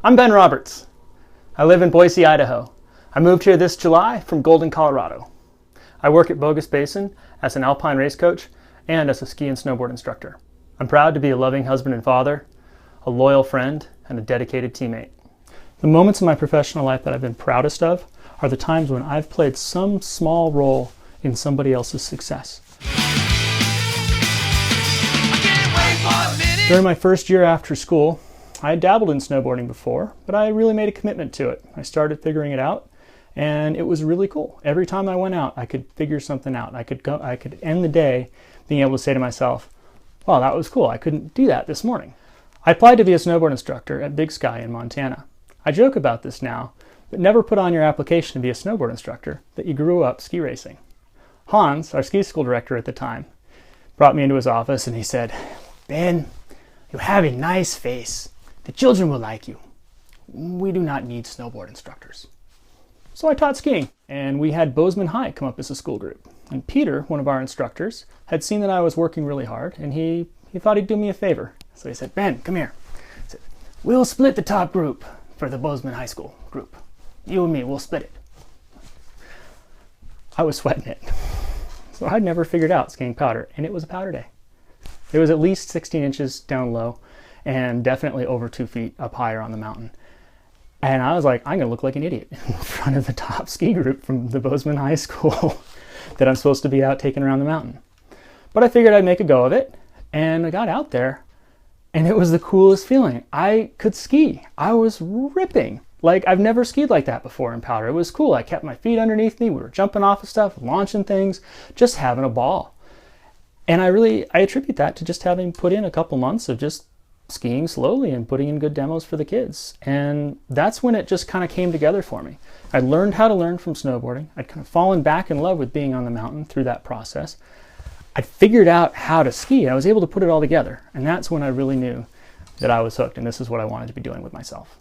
I'm Ben Roberts. I live in Boise, Idaho. I moved here this July from Golden, Colorado. I work at Bogus Basin as an alpine race coach and as a ski and snowboard instructor. I'm proud to be a loving husband and father, a loyal friend, and a dedicated teammate. The moments in my professional life that I've been proudest of are the times when I've played some small role in somebody else's success. During my first year after school, I had dabbled in snowboarding before, but I really made a commitment to it. I started figuring it out, and it was really cool. Every time I went out, I could figure something out. I could end the day being able to say to myself, wow, that was cool. I couldn't do that this morning. I applied to be a snowboard instructor at Big Sky in Montana. I joke about this now, but never put on your application to be a snowboard instructor that you grew up ski racing. Hans, our ski school director at the time, brought me into his office and he said, Ben, you have a nice face. The children will like you. We do not need snowboard instructors. So I taught skiing, and we had Bozeman High come up as a school group. And Peter, one of our instructors, had seen that I was working really hard, and he thought he'd do me a favor. So he said, Ben, come here. He said, we'll split the top group for the Bozeman High School group. You and me, we'll split it. I was sweating it. So I'd never figured out skiing powder, and it was a powder day. It was at least 16 inches down low, and definitely over 2 feet up higher on the mountain. And I was like, I'm gonna look like an idiot in front of the top ski group from the Bozeman High School that I'm supposed to be out taking around the mountain. But I figured I'd make a go of it, and I got out there, and it was the coolest feeling. I could ski. I was ripping. Like, I've never skied like that before in powder. It was cool. I kept my feet underneath me. We were jumping off of stuff, launching things, just having a ball. And I attribute that to just having put in a couple months of just skiing slowly and putting in good demos for the kids. And that's when it just kind of came together for me. I learned how to learn from snowboarding. I'd kind of fallen back in love with being on the mountain through that process. I figured out how to ski. I was able to put it all together. And that's when I really knew that I was hooked and this is what I wanted to be doing with myself.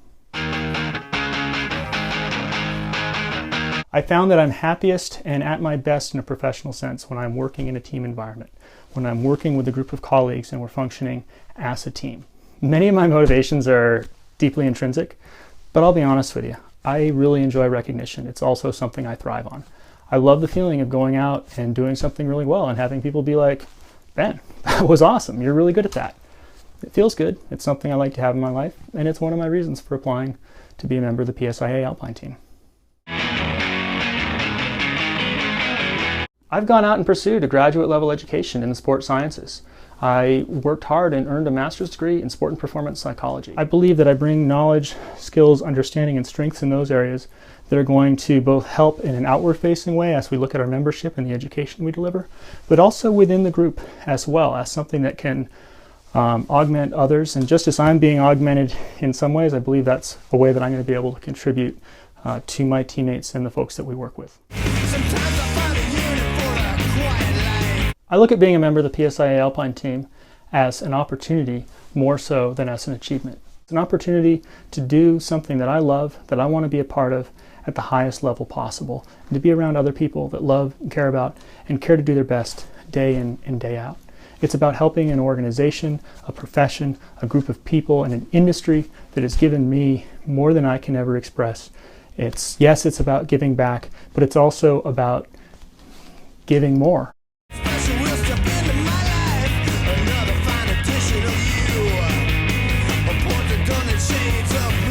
I found that I'm happiest and at my best in a professional sense when I'm working in a team environment, when I'm working with a group of colleagues and we're functioning as a team. Many of my motivations are deeply intrinsic, but I'll be honest with you, I really enjoy recognition. It's also something I thrive on. I love the feeling of going out and doing something really well and having people be like, Ben, that was awesome. You're really good at that. It feels good. It's something I like to have in my life, and it's one of my reasons for applying to be a member of the PSIA Alpine Team. I've gone out and pursued a graduate level education in the sport sciences. I worked hard and earned a master's degree in sport and performance psychology. I believe that I bring knowledge, skills, understanding, and strengths in those areas that are going to both help in an outward-facing way as we look at our membership and the education we deliver, but also within the group as well as something that can augment others. And just as I'm being augmented in some ways, I believe that's a way that I'm going to be able to contribute to my teammates and the folks that we work with. I look at being a member of the PSIA Alpine Team as an opportunity more so than as an achievement. It's an opportunity to do something that I love, that I want to be a part of at the highest level possible, and to be around other people that love and care about and care to do their best day in and day out. It's about helping an organization, a profession, a group of people, and an industry that has given me more than I can ever express. Yes, it's about giving back, but it's also about giving more. Another fine edition of you. A portrait done in shades of